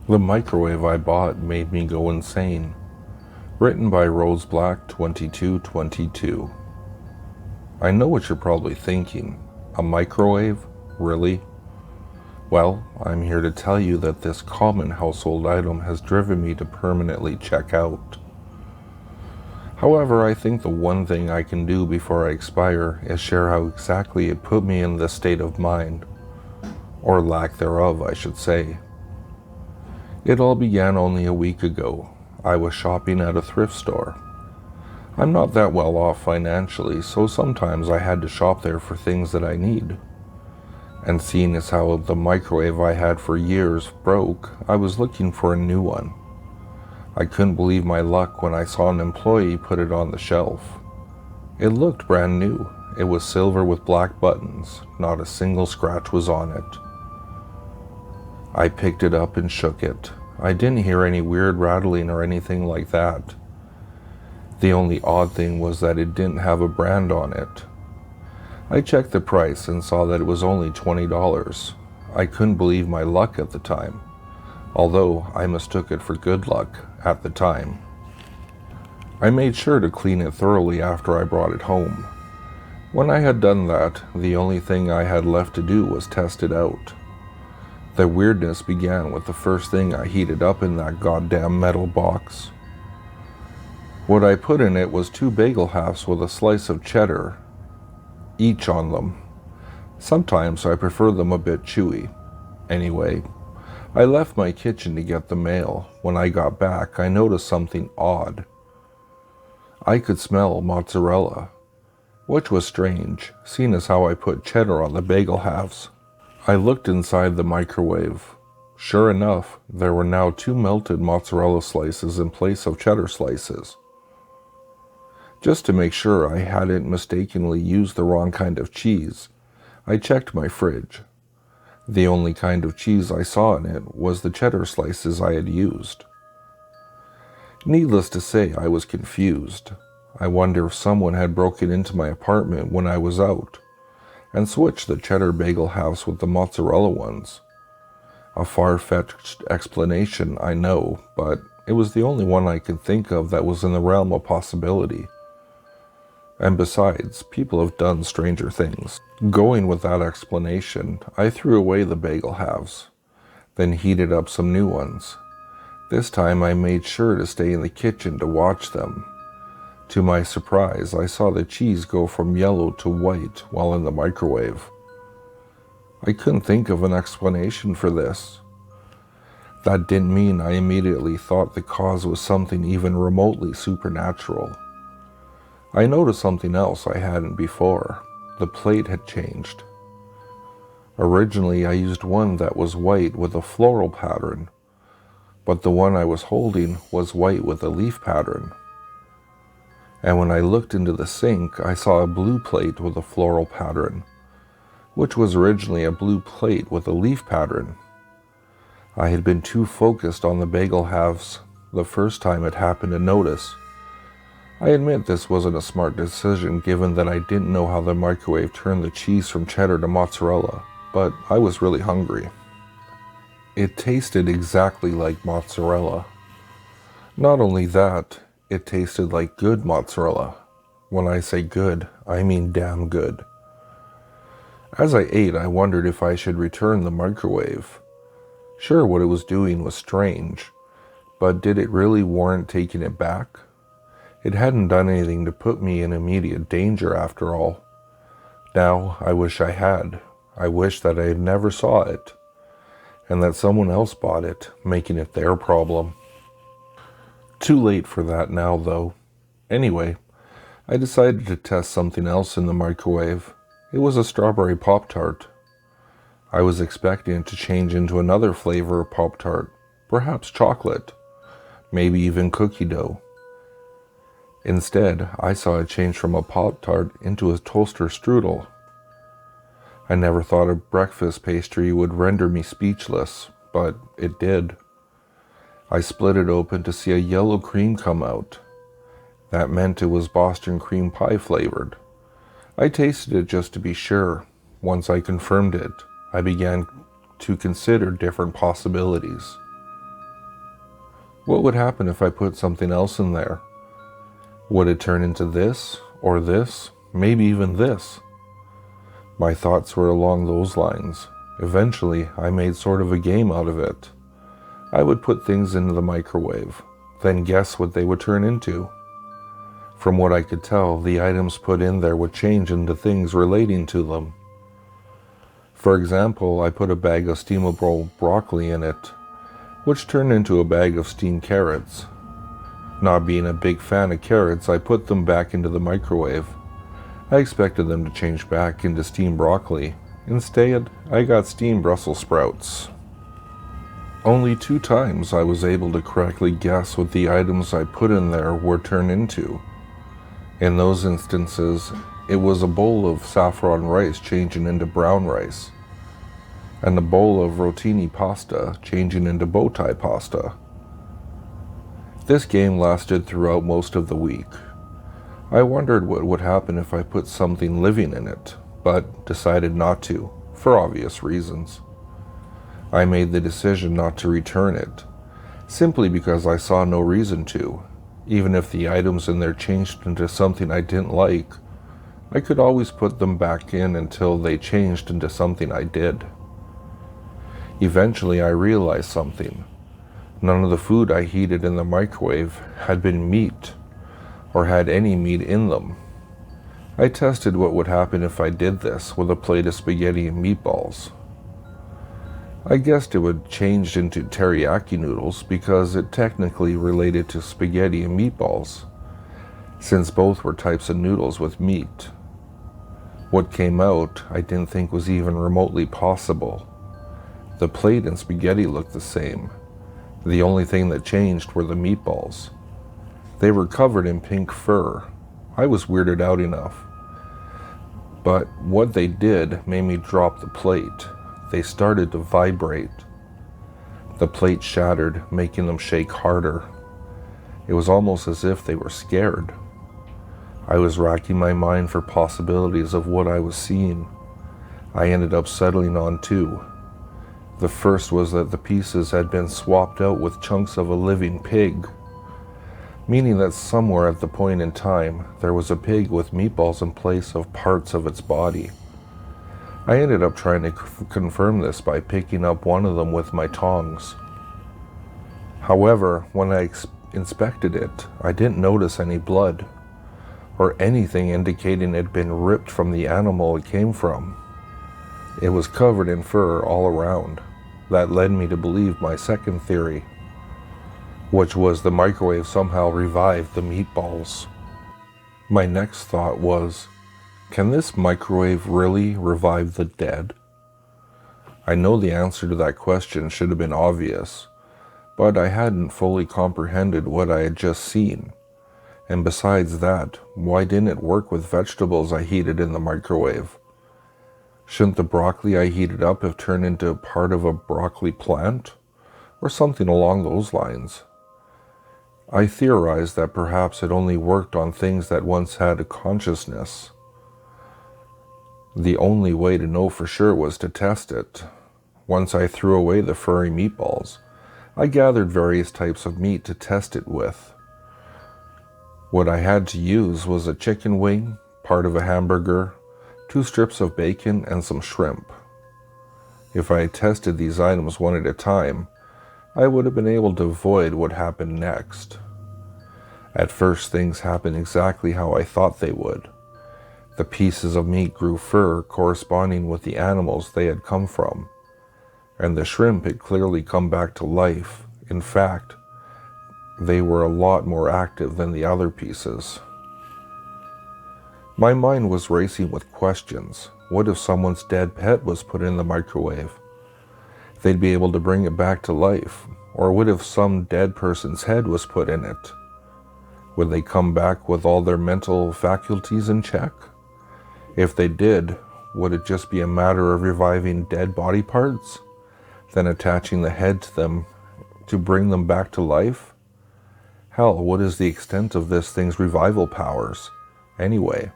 The microwave I bought made me go insane. Written by RoseBlack2222. I know what you're probably thinking. A microwave? Really? Well, I'm here to tell you that this common household item has driven me to permanently check out. However, I think the one thing I can do before I expire is share how exactly it put me in this state of mind. Or lack thereof, I should say. It all began only a week ago. I was shopping at a thrift store. I'm not that well off financially, so sometimes I had to shop there for things that I need. And seeing as how the microwave I had for years broke, I was looking for a new one. I couldn't believe my luck when I saw an employee put it on the shelf. It looked brand new. It was silver with black buttons. Not a single scratch was on it. I picked it up and shook it. I didn't hear any weird rattling or anything like that. The only odd thing was that it didn't have a brand on it. I checked the price and saw that it was only $20. I couldn't believe my luck at the time, although I mistook it for good luck at the time. I made sure to clean it thoroughly after I brought it home. When I had done that, the only thing I had left to do was test it out. The weirdness began with the first thing I heated up in that goddamn metal box. What I put in it was 2 bagel halves with a slice of cheddar each on them. Sometimes I prefer them a bit chewy. Anyway, I left my kitchen to get the mail. When I got back, I noticed something odd. I could smell mozzarella, which was strange, seeing as how I put cheddar on the bagel halves. I looked inside the microwave. Sure enough, there were now 2 melted mozzarella slices in place of cheddar slices. Just to make sure I hadn't mistakenly used the wrong kind of cheese, I checked my fridge. The only kind of cheese I saw in it was the cheddar slices I had used. Needless to say, I was confused. I wonder if someone had broken into my apartment when I was out and switched the cheddar bagel halves with the mozzarella ones. A far-fetched explanation, I know, but it was the only one I could think of that was in the realm of possibility. And besides, people have done stranger things. Going with that explanation, I threw away the bagel halves, then heated up some new ones. This time I made sure to stay in the kitchen to watch them. To my surprise, I saw the cheese go from yellow to white while in the microwave. I couldn't think of an explanation for this. That didn't mean I immediately thought the cause was something even remotely supernatural. I noticed something else I hadn't before. The plate had changed. Originally, I used one that was white with a floral pattern, but the one I was holding was white with a leaf pattern. And when I looked into the sink, I saw a blue plate with a floral pattern, which was originally a blue plate with a leaf pattern. I had been too focused on the bagel halves the first time it happened to notice. I admit this wasn't a smart decision given that I didn't know how the microwave turned the cheese from cheddar to mozzarella, but I was really hungry. It tasted exactly like mozzarella. Not only that, it tasted like good mozzarella. When I say good, I mean damn good. As I ate, I wondered if I should return the microwave. Sure, what it was doing was strange, but did it really warrant taking it back? It hadn't done anything to put me in immediate danger after all. Now, I wish I had. I wish that I never saw it, and that someone else bought it, making it their problem. Too late for that now, though. Anyway, I decided to test something else in the microwave. It was a strawberry Pop-Tart. I was expecting it to change into another flavor of Pop-Tart, perhaps chocolate, maybe even cookie dough. Instead, I saw it change from a Pop-Tart into a toaster strudel. I never thought a breakfast pastry would render me speechless, but it did. I split it open to see a yellow cream come out. That meant it was Boston cream pie flavored. I tasted it just to be sure. Once I confirmed it, I began to consider different possibilities. What would happen if I put something else in there? Would it turn into this, or this, maybe even this? My thoughts were along those lines. Eventually, I made sort of a game out of it. I would put things into the microwave, then guess what they would turn into. From what I could tell, the items put in there would change into things relating to them. For example, I put a bag of steamable broccoli in it, which turned into a bag of steamed carrots. Not being a big fan of carrots, I put them back into the microwave. I expected them to change back into steamed broccoli. Instead, I got steamed Brussels sprouts. Only 2 times I was able to correctly guess what the items I put in there would turn into. In those instances, it was a bowl of saffron rice changing into brown rice, and a bowl of rotini pasta changing into bow tie pasta. This game lasted throughout most of the week. I wondered what would happen if I put something living in it, but decided not to, for obvious reasons. I made the decision not to return it, simply because I saw no reason to. Even if the items in there changed into something I didn't like, I could always put them back in until they changed into something I did. Eventually I realized something. None of the food I heated in the microwave had been meat, or had any meat in them. I tested what would happen if I did this with a plate of spaghetti and meatballs. I guessed it would change into teriyaki noodles because it technically related to spaghetti and meatballs, since both were types of noodles with meat. What came out I didn't think was even remotely possible. The plate and spaghetti looked the same. The only thing that changed were the meatballs. They were covered in pink fur. I was weirded out enough. But what they did made me drop the plate. They started to vibrate. The plate shattered, making them shake harder. It was almost as if they were scared. I was racking my mind for possibilities of what I was seeing. I ended up settling on 2. The first was that the pieces had been swapped out with chunks of a living pig, meaning that somewhere at the point in time, there was a pig with meatballs in place of parts of its body. I ended up trying to confirm this by picking up one of them with my tongs. However, when I inspected it, I didn't notice any blood, or anything indicating it had been ripped from the animal it came from. It was covered in fur all around. That led me to believe my second theory, which was the microwave somehow revived the meatballs. My next thought was, can this microwave really revive the dead? I know the answer to that question should have been obvious, but I hadn't fully comprehended what I had just seen. And besides that, why didn't it work with vegetables I heated in the microwave? Shouldn't the broccoli I heated up have turned into part of a broccoli plant? Or something along those lines. I theorized that perhaps it only worked on things that once had a consciousness. The only way to know for sure was to test it. Once I threw away the furry meatballs, I gathered various types of meat to test it with. What I had to use was a chicken wing, part of a hamburger, 2 strips of bacon, and some shrimp. If I had tested these items one at a time, I would have been able to avoid what happened next. At first, things happened exactly how I thought they would. The pieces of meat grew fur corresponding with the animals they had come from, and the shrimp had clearly come back to life. In fact, they were a lot more active than the other pieces. My mind was racing with questions. What if someone's dead pet was put in the microwave? They'd be able to bring it back to life. Or what if some dead person's head was put in it? Would they come back with all their mental faculties in check? If they did, would it just be a matter of reviving dead body parts, then attaching the head to them to bring them back to life? Hell, what is the extent of this thing's revival powers, anyway?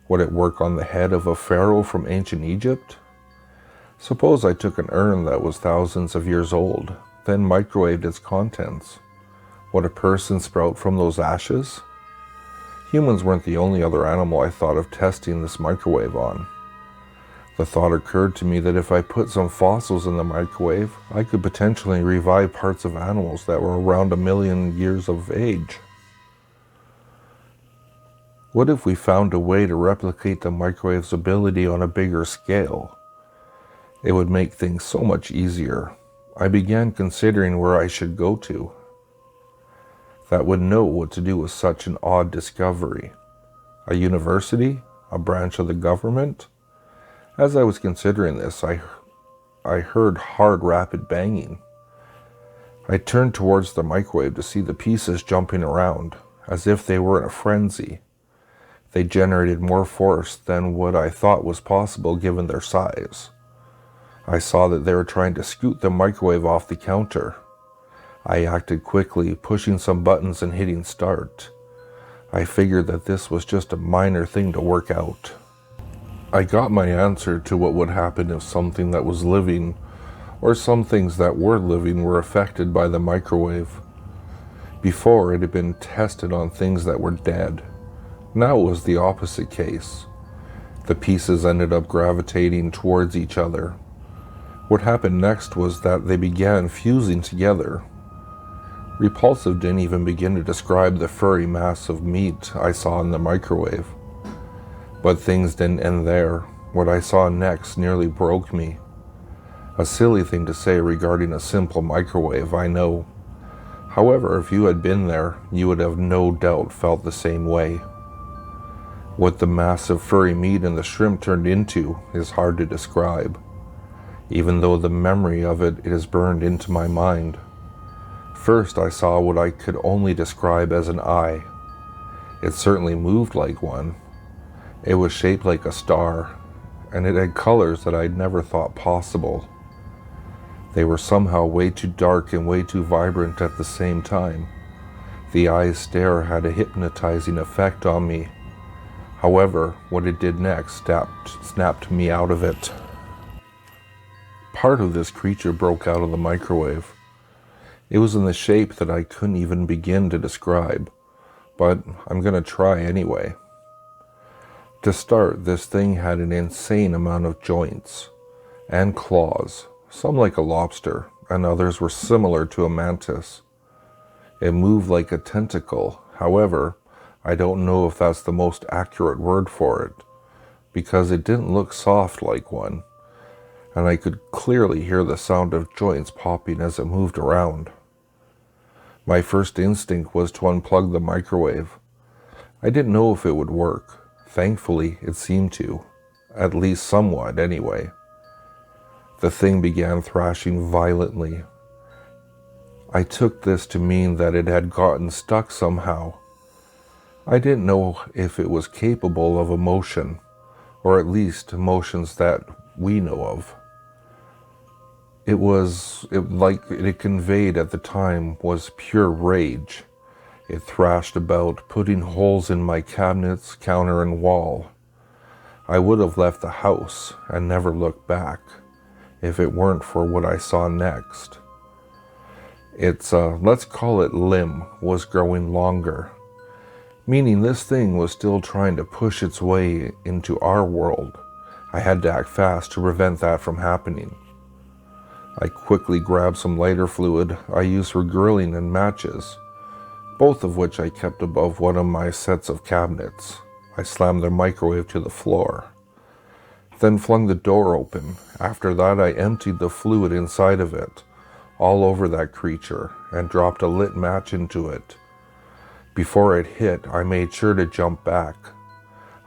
Would it work on the head of a pharaoh from ancient Egypt? Suppose I took an urn that was thousands of years old, then microwaved its contents. Would a person sprout from those ashes? Humans weren't the only other animal I thought of testing this microwave on. The thought occurred to me that if I put some fossils in the microwave, I could potentially revive parts of animals that were around 1,000,000 years of age. What if we found a way to replicate the microwave's ability on a bigger scale? It would make things so much easier. I began considering where I should go to that would know what to do with such an odd discovery. A university? A branch of the government? As I was considering this, I heard hard, rapid banging. I turned towards the microwave to see the pieces jumping around, as if they were in a frenzy. They generated more force than what I thought was possible given their size. I saw that they were trying to scoot the microwave off the counter. I acted quickly, pushing some buttons and hitting start. I figured that this was just a minor thing to work out. I got my answer to what would happen if something that was living, or some things that were living, were affected by the microwave. Before, it had been tested on things that were dead. Now it was the opposite case. The pieces ended up gravitating towards each other. What happened next was that they began fusing together. Repulsive didn't even begin to describe the furry mass of meat I saw in the microwave. But things didn't end there. What I saw next nearly broke me. A silly thing to say regarding a simple microwave, I know. However, if you had been there, you would have no doubt felt the same way. What the massive furry meat and the shrimp turned into is hard to describe, even though the memory of it is burned into my mind. First, I saw what I could only describe as an eye. It certainly moved like one. It was shaped like a star, and it had colors that I'd never thought possible. They were somehow way too dark and way too vibrant at the same time. The eye's stare had a hypnotizing effect on me. However, what it did next snapped me out of it. Part of this creature broke out of the microwave. It was in the shape that I couldn't even begin to describe, but I'm gonna try anyway. To start, this thing had an insane amount of joints and claws, some like a lobster, and others were similar to a mantis. It moved like a tentacle. However, I don't know if that's the most accurate word for it, because it didn't look soft like one, and I could clearly hear the sound of joints popping as it moved around. My first instinct was to unplug the microwave. I didn't know if it would work. Thankfully, it seemed to, at least somewhat anyway. The thing began thrashing violently. I took this to mean that it had gotten stuck somehow. I didn't know if it was capable of emotion, or at least emotions that we know of. It conveyed at the time was pure rage. It thrashed about, putting holes in my cabinets, counter, and wall. I would have left the house and never looked back if it weren't for what I saw next. Its, let's call it limb, was growing longer, meaning this thing was still trying to push its way into our world. I had to act fast to prevent that from happening. I quickly grabbed some lighter fluid I used for grilling and matches, both of which I kept above one of my sets of cabinets. I slammed the microwave to the floor, then flung the door open. After that, I emptied the fluid inside of it, all over that creature, and dropped a lit match into it. Before it hit, I made sure to jump back.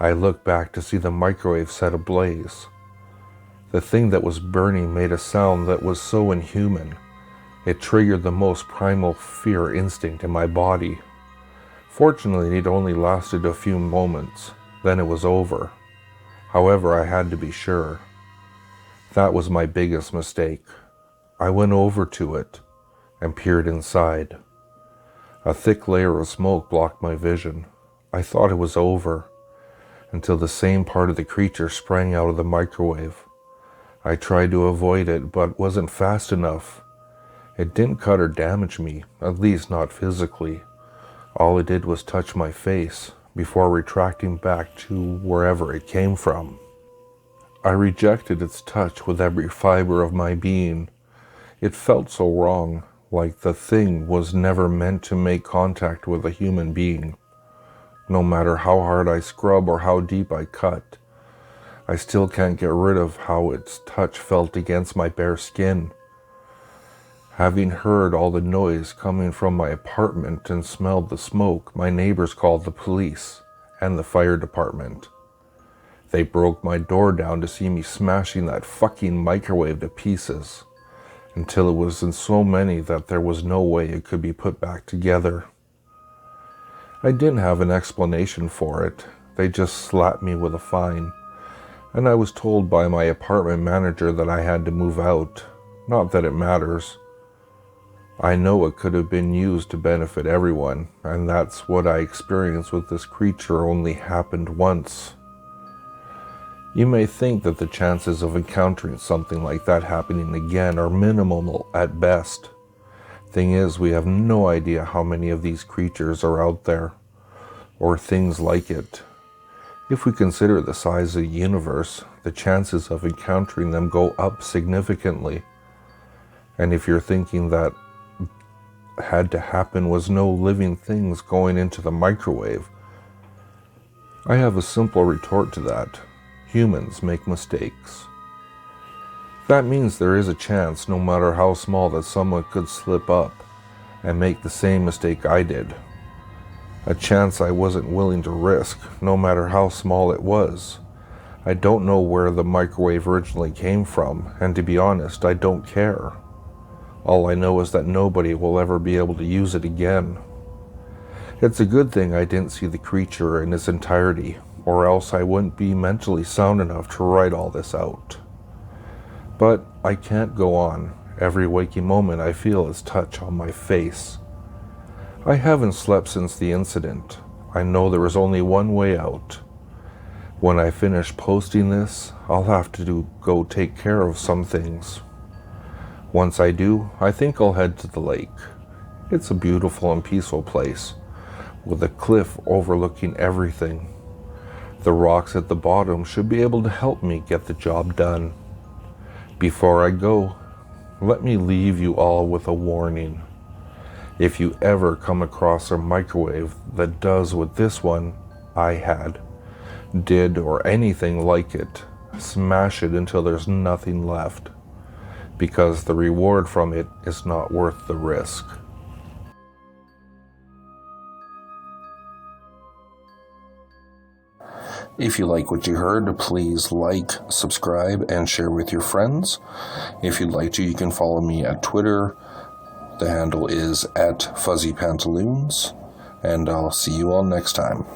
I looked back to see the microwave set ablaze. The thing that was burning made a sound that was so inhuman. It triggered the most primal fear instinct in my body. Fortunately, it only lasted a few moments, then it was over. However, I had to be sure. That was my biggest mistake. I went over to it and peered inside. A thick layer of smoke blocked my vision. I thought it was over, until the same part of the creature sprang out of the microwave. I tried to avoid it, but wasn't fast enough. It didn't cut or damage me, at least not physically. All it did was touch my face before retracting back to wherever it came from. I rejected its touch with every fiber of my being. It felt so wrong, like the thing was never meant to make contact with a human being. No matter how hard I scrub or how deep I cut, I still can't get rid of how its touch felt against my bare skin. Having heard all the noise coming from my apartment and smelled the smoke, my neighbors called the police and the fire department. They broke my door down to see me smashing that fucking microwave to pieces, until it was in so many that there was no way it could be put back together. I didn't have an explanation for it. They just slapped me with a fine, and I was told by my apartment manager that I had to move out. Not that it matters. I know it could have been used to benefit everyone, and that's what I experienced with this creature only happened once. You may think that the chances of encountering something like that happening again are minimal at best. Thing is, we have no idea how many of these creatures are out there, or things like it. If we consider the size of the universe, the chances of encountering them go up significantly. And if you're thinking that had to happen was no living things going into the microwave, I have a simple retort to that. Humans make mistakes. That means there is a chance, no matter how small, that someone could slip up and make the same mistake I did. A chance I wasn't willing to risk, no matter how small it was. I don't know where the microwave originally came from, and to be honest, I don't care. All I know is that nobody will ever be able to use it again. It's a good thing I didn't see the creature in its entirety, or else I wouldn't be mentally sound enough to write all this out. But I can't go on. Every waking moment I feel its touch on my face. I haven't slept since the incident. I know there is only one way out. When I finish posting this, I'll have to go take care of some things. Once I do, I think I'll head to the lake. It's a beautiful and peaceful place, with a cliff overlooking everything. The rocks at the bottom should be able to help me get the job done. Before I go, let me leave you all with a warning. If you ever come across a microwave that does what this one I did, or anything like it, smash it until there's nothing left, because the reward from it is not worth the risk. If you like what you heard, please like, subscribe, and share with your friends. If you'd like to, you can follow me at Twitter. The handle is @FuzzyPantaloons, and I'll see you all next time.